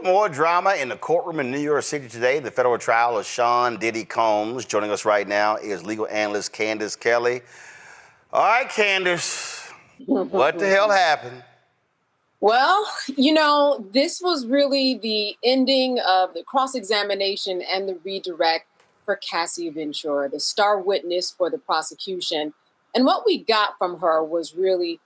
More drama in the courtroom in New York City today. The federal trial of Sean Diddy Combs. Joining us right now is legal analyst Candace Kelley. All right, Candace, what the hell happened? Well, this was really the ending of the cross-examination and the redirect for Cassie Ventura, the star witness for the prosecution. And what we got from her was really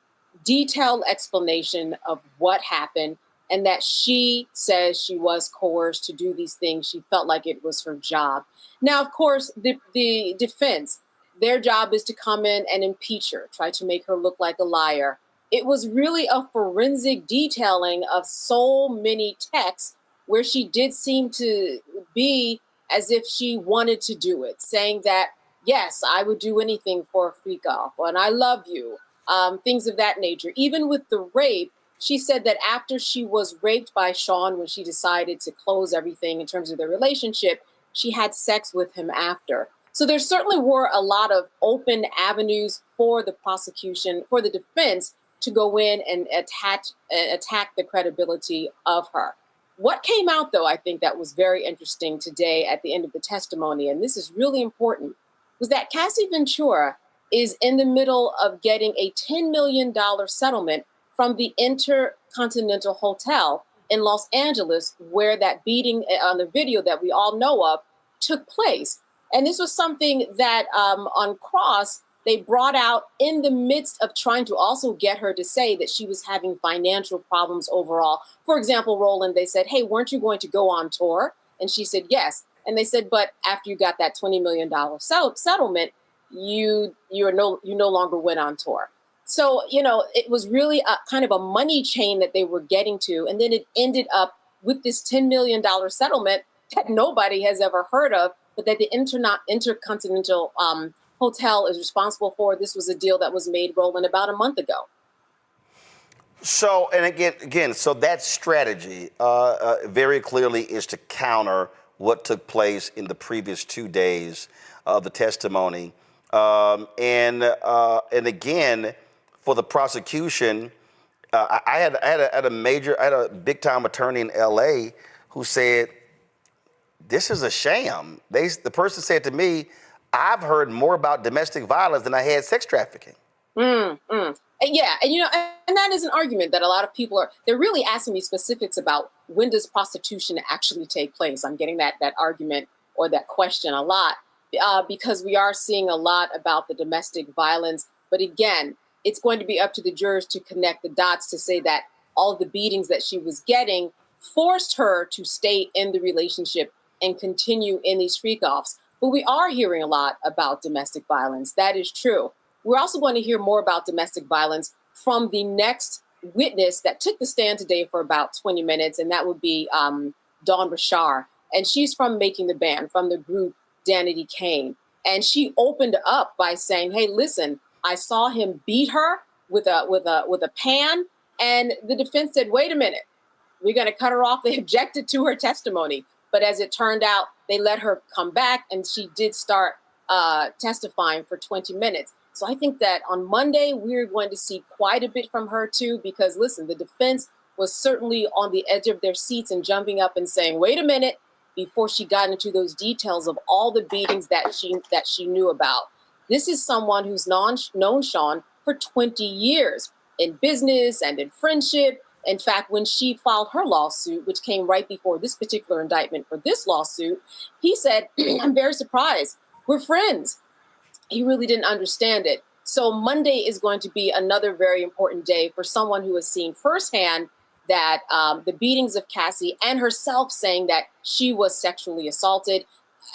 detailed explanation of what happened and that she says she was coerced to do these things. She felt like it was her job. Now, of course, the defense, their job is to come in and impeach her, try to make her look like a liar. It was really a forensic detailing of so many texts where she did seem to be as if she wanted to do it, saying that, yes, I would do anything for a Freakoff, and I love you, things of that nature. Even with the rape, she said that after she was raped by Sean, when she decided to close everything in terms of their relationship, she had sex with him after. So there certainly were a lot of open avenues for the prosecution, for the defense, to go in and attack the credibility of her. What came out, though, I think that was very interesting today at the end of the testimony, and this is really important, was that Cassie Ventura is in the middle of getting a $10 million settlement from the Intercontinental Hotel in Los Angeles, where that beating on the video that we all know of took place. And this was something that on cross, they brought out in the midst of trying to also get her to say that she was having financial problems overall. For example, Roland, they said, hey, weren't you going to go on tour? And she said, yes. And they said, but after you got that $20 million settlement, you no longer went on tour. So, it was really a kind of a money chain that they were getting to. And then it ended up with this $10 million settlement that nobody has ever heard of, but that the Intercontinental Hotel is responsible for. This was a deal that was made, Roland, about a month ago. So, and again, so that strategy very clearly is to counter what took place in the previous 2 days of the testimony. And again, for the prosecution, I had a big time attorney in LA who said, this is a sham. The person said to me, I've heard more about domestic violence than I had sex trafficking. Yeah, and and that is an argument that a lot of people they're really asking me specifics about when does prostitution actually take place. I'm getting that argument or that question a lot because we are seeing a lot about the domestic violence. But again, it's going to be up to the jurors to connect the dots to say that all of the beatings that she was getting forced her to stay in the relationship and continue in these freak-offs. But we are hearing a lot about domestic violence. That is true. We're also going to hear more about domestic violence from the next witness that took the stand today for about 20 minutes, and that would be Dawn Rashar. And she's from Making the Band, from the group Danity Kane. And she opened up by saying, hey, listen, I saw him beat her with a pan. And the defense said, wait a minute, we're going to cut her off. They objected to her testimony. But as it turned out, they let her come back, and she did start testifying for 20 minutes. So I think that on Monday, we're going to see quite a bit from her, too, because, listen, the defense was certainly on the edge of their seats and jumping up and saying, wait a minute, before she got into those details of all the beatings that she knew about. This is someone who's known Sean for 20 years in business and in friendship. In fact, when she filed her lawsuit, which came right before this particular indictment for this lawsuit, he said, I'm very surprised. We're friends. He really didn't understand it. So Monday is going to be another very important day for someone who has seen firsthand that the beatings of Cassie and herself saying that she was sexually assaulted,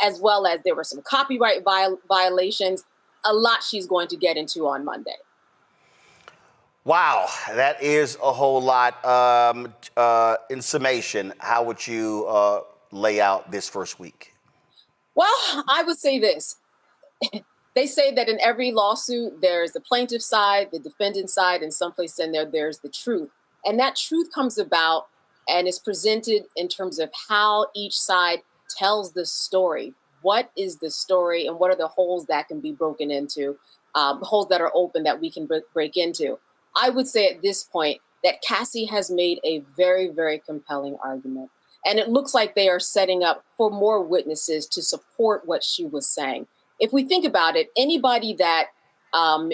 as well as there were some copyright violations, a lot she's going to get into on Monday. Wow, that is a whole lot. In summation, how would you lay out this first week? Well, I would say this. They say that in every lawsuit, there's the plaintiff side, the defendant side, and someplace in there's the truth. And that truth comes about and is presented in terms of how each side tells the story. What is the story and what are the holes that can be broken into, holes that are open that we can break into? I would say at this point that Cassie has made a very, very compelling argument. And it looks like they are setting up for more witnesses to support what she was saying. If we think about it, anybody that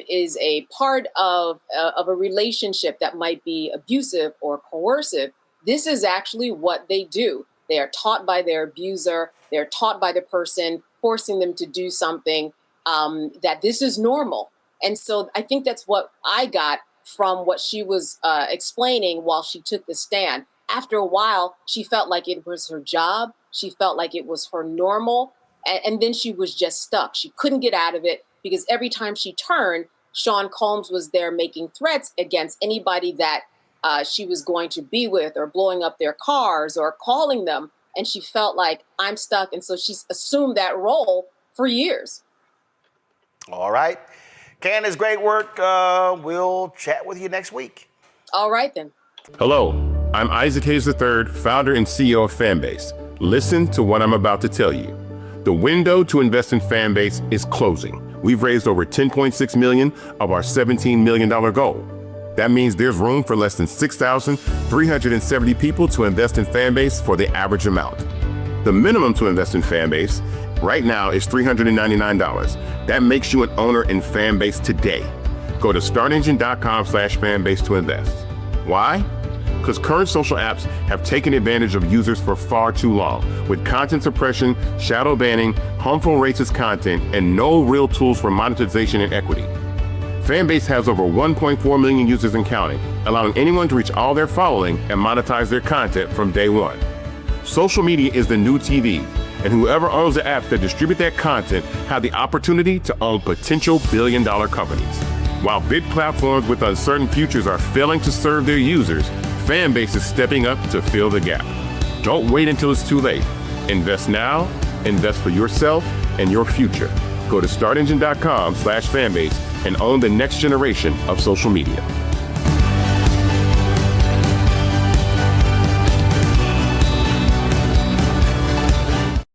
is a part of a relationship that might be abusive or coercive, this is actually what they do. They are taught by their abuser. They're taught by the person forcing them to do something, that this is normal. And so I think that's what I got from what she was explaining while she took the stand. After a while, she felt like it was her job. She felt like it was her normal. And then she was just stuck. She couldn't get out of it because every time she turned, Sean Combs was there making threats against anybody that she was going to be with, or blowing up their cars or calling them. And she felt like, I'm stuck. And so she's assumed that role for years. All right. Candace, great work. We'll chat with you next week. All right, then. Hello, I'm Isaac Hayes III, founder and CEO of Fanbase. Listen to what I'm about to tell you. The window to invest in Fanbase is closing. We've raised over $10.6 million of our $17 million goal. That means there's room for less than 6,370 people to invest in Fanbase for the average amount. The minimum to invest in Fanbase right now is $399. That makes you an owner in Fanbase today. Go to startengine.com/fanbase to invest. Why? Because current social apps have taken advantage of users for far too long, with content suppression, shadow banning, harmful racist content, and no real tools for monetization and equity. Fanbase has over 1.4 million users and counting, allowing anyone to reach all their following and monetize their content from day one. Social media is the new TV, and whoever owns the apps that distribute that content have the opportunity to own potential billion-dollar companies. While big platforms with uncertain futures are failing to serve their users, Fanbase is stepping up to fill the gap. Don't wait until it's too late. Invest now, invest for yourself and your future. Go to startengine.com/fanbase and own the next generation of social media.